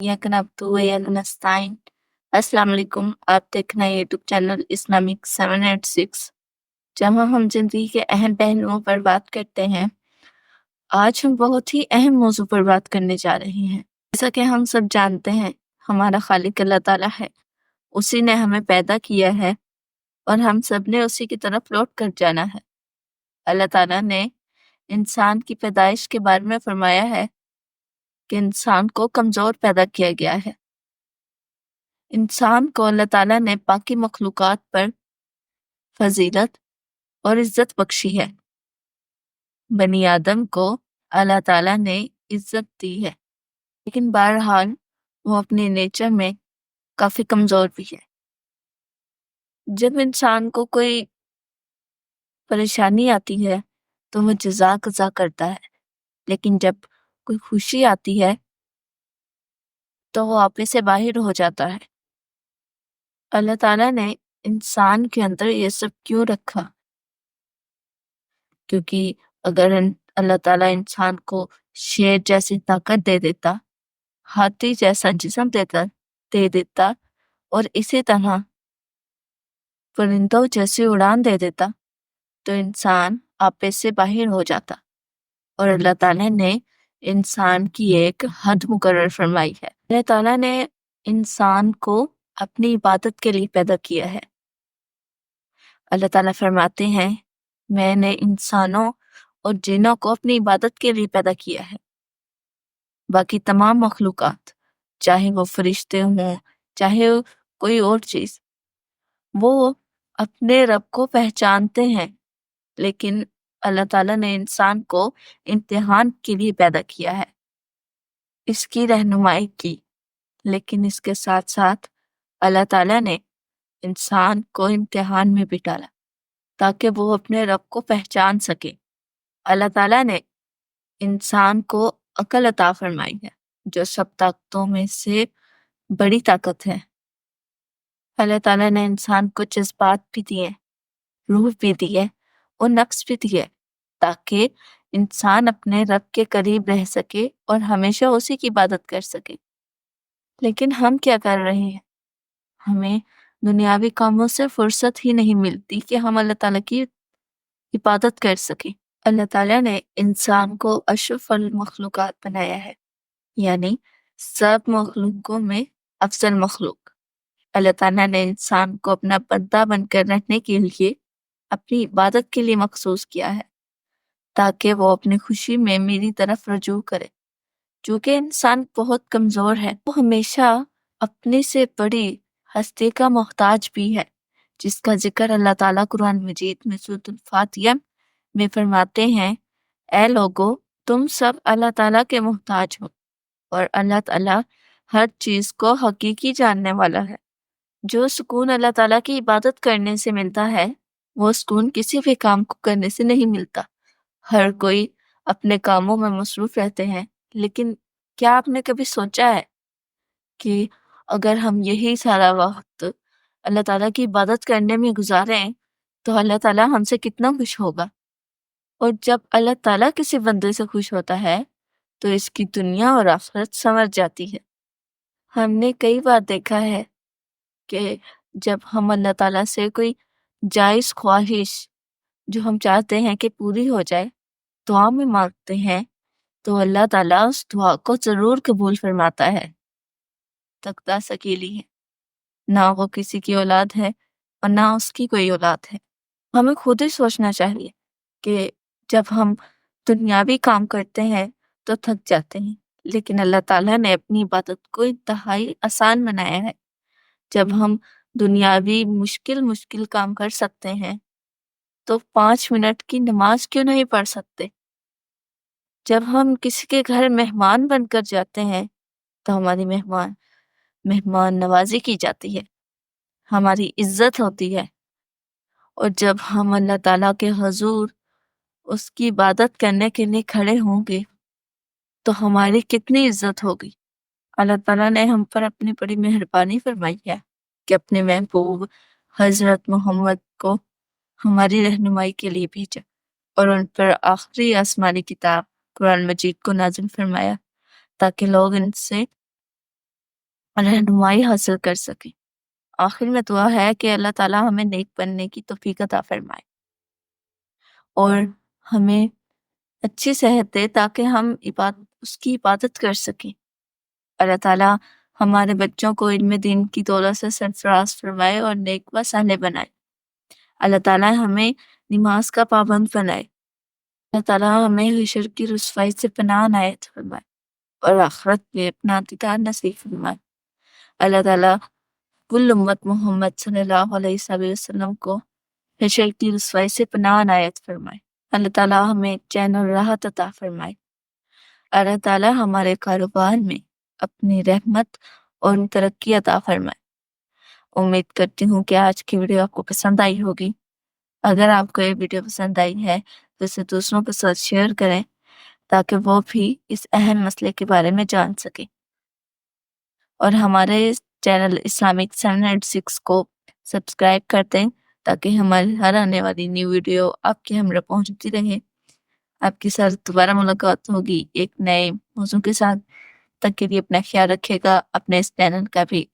इय्याक नअब्दु व इय्याक नस्तईन। अस्सलाम वालेकुम। आप देख रहे हैं यूट्यूब चैनल इस्लामिक 786 जहाँ हम जिंदगी के अहम पहलुओं पर बात करते हैं। आज हम बहुत ही अहम मौजू पर बात करने जा रहे हैं। जैसा कि हम सब जानते हैं, हमारा खालिक अल्लाह ताला है। उसी ने हमें पैदा किया है और हम सब ने उसी की तरफ लौट कर जाना है। अल्लाह ताला ने इंसान की पैदाइश के बारे में फरमाया है कि इंसान को कमजोर पैदा किया गया है। इंसान को अल्लाह ताला ने बाकी मखलूकात पर फजीलत और इज्जत बख्शी है। बनी आदम को अल्लाह ताला ने इज्जत दी है, लेकिन बहरहाल वो अपने नेचर में काफी कमजोर भी है। जब इंसान को कोई परेशानी आती है तो वो जज़ा कज़ा करता है, लेकिन जब कोई खुशी आती है तो वो आपे से बाहर हो जाता है। अल्लाह ताला ने इंसान के अंदर ये सब क्यों रखा? क्योंकि अगर अल्लाह ताला इंसान को शेर जैसी ताकत दे देता, हाथी जैसा जिस्म दे देता और इसी तरह परिंदों जैसी उड़ान दे देता, तो इंसान आपे से बाहर हो जाता। और अल्लाह ताला ने इंसान की एक हद मुकर्रर फरमाई है। अल्लाह ताला ने इंसान को अपनी इबादत के लिए पैदा किया है। अल्लाह ताला फरमाते हैं, मैंने इंसानों और जिन्नों को अपनी इबादत के लिए पैदा किया है। बाकी तमाम मखलूकात, चाहे वो फरिश्ते हों, चाहे कोई और चीज, वो अपने रब को पहचानते हैं, लेकिन अल्लाह ताला ने इंसान को इम्तिहान के लिए पैदा किया है, इसकी रहनुमाई की। लेकिन इसके साथ साथ अल्लाह ताला ने इंसान को इम्तिहान में भी डाला ताकि वो अपने रब को पहचान सके। अल्लाह ताला ने इंसान को अकल अता फरमाई है, जो सब ताकतों में से बड़ी ताकत है। अल्लाह ताला ने इंसान को जज्बात भी दिए, रूह भी दी है और नफ्स भी दी है, ताकि इंसान अपने रब के करीब रह सके और हमेशा उसी की इबादत कर सके। लेकिन हम क्या कर रहे हैं? हमें दुनियावी कामों से फुर्सत ही नहीं मिलती कि हम अल्लाह ताला की इबादत कर सके। अल्लाह ताला ने इंसान को अशरफुल मखलूकात बनाया है, यानी सब मखलूकों में अफजल मखलूक। अल्लाह ताला ने इंसान को अपना बंदा बनकर रहने के लिए, अपनी इबादत के लिए मखसूस किया है, ताकि वो अपनी खुशी में मेरी तरफ रजू करे। चूँकि इंसान बहुत कमजोर है, वो हमेशा अपने से बड़ी हस्ती का मोहताज भी है, जिसका जिक्र अल्लाह ताला कुरान मजीद में सूरह फातिहा में फरमाते हैं, ऐ लोगो, तुम सब अल्लाह ताला के मोहताज हो और अल्लाह ताला हर चीज को हकीकी जानने वाला है। जो सुकून अल्लाह ताला की इबादत करने से मिलता है, वो सुकून किसी भी काम को करने से नहीं मिलता। हर कोई अपने कामों में मसरूफ रहते हैं, लेकिन क्या आपने कभी सोचा है कि अगर हम यही सारा वक्त अल्लाह ताला की इबादत करने में गुजारें, तो अल्लाह ताला हमसे कितना खुश होगा। और जब अल्लाह ताला किसी बंदे से खुश होता है, तो इसकी दुनिया और आखिरत संवर जाती है। हमने कई बार देखा है कि जब हम अल्लाह ताला से कोई जायज़ ख्वाहिश जो हम चाहते हैं कि पूरी हो जाए, दुआ में मांगते हैं, तो अल्लाह ताला उस दुआ को जरूर कबूल फरमाता है। तख्ता अकेली है, ना वो किसी की औलाद है और ना उसकी कोई औलाद है। हमें खुद ही सोचना चाहिए कि जब हम दुनियावी काम करते हैं तो थक जाते हैं, लेकिन अल्लाह ताला ने अपनी इबादत को इंतहाई आसान बनाया है। जब हम दुनियावी मुश्किल काम कर सकते हैं, तो 5 मिनट की नमाज क्यों नहीं पढ़ सकते? जब हम किसी के घर मेहमान बनकर जाते हैं, तो हमारी मेहमान नवाजी की जाती है, हमारी इज्जत होती है। और जब हम अल्लाह ताला के हुजूर उसकी इबादत करने के लिए खड़े होंगे, तो हमारी कितनी इज्जत होगी। अल्लाह ताला ने हम पर अपनी बड़ी मेहरबानी फरमाई है कि अपने महबूब हजरत मोहम्मद को हमारी रहनुमाई के लिए भेजा और उन पर आखिरी आसमानी किताब कुरान मजीद को नाज़िल फरमाया, ताकि लोग इनसे رہنمائی حاصل کر سکیں۔ آخر میں دعا ہے کہ اللہ تعالیٰ ہمیں نیک بننے کی توفیق عطا فرمائے اور ہمیں اچھی صحت دے تاکہ ہم اس کی عبادت کر سکیں۔ اللہ تعالیٰ ہمارے بچوں کو علم دین کی دولت سے سرفراز فرمائے اور نیک و صالح بنائے۔ اللہ تعالیٰ ہمیں نماز کا پابند بنائے۔ اللہ تعالیٰ ہمیں حشر کی رسوائی سے پناہ عنایت فرمائے اور آخرت میں اپنا دیدار نصیب فرمائے۔ اللہ تعالیٰ کل امت محمد صلی اللہ علیہ وسلم کو حشر کی رسوائی سے پناہ عنایت فرمائے۔ اللہ تعالیٰ ہمیں چین اور راحت عطا فرمائے۔ اللہ تعالیٰ ہمارے کاروبار میں اپنی رحمت اور ترقی عطا فرمائے۔ امید کرتی ہوں کہ آج کی ویڈیو آپ کو پسند آئی ہوگی۔ اگر آپ کو یہ ویڈیو پسند آئی ہے تو اسے دوسروں کے ساتھ شیئر کریں تاکہ وہ بھی اس اہم مسئلے کے بارے میں جان سکیں، اور ہمارے چینل اسلامک 706 کو سبسکرائب کر دیں تاکہ ہماری ہر آنے والی نیو ویڈیو آپ کے ہمراہ پہنچتی رہے۔ آپ کے ساتھ دوبارہ ملاقات ہوگی ایک نئے موضوع کے ساتھ۔ تک کے لیے اپنا خیال رکھے گا، اپنے اس چینل کا بھی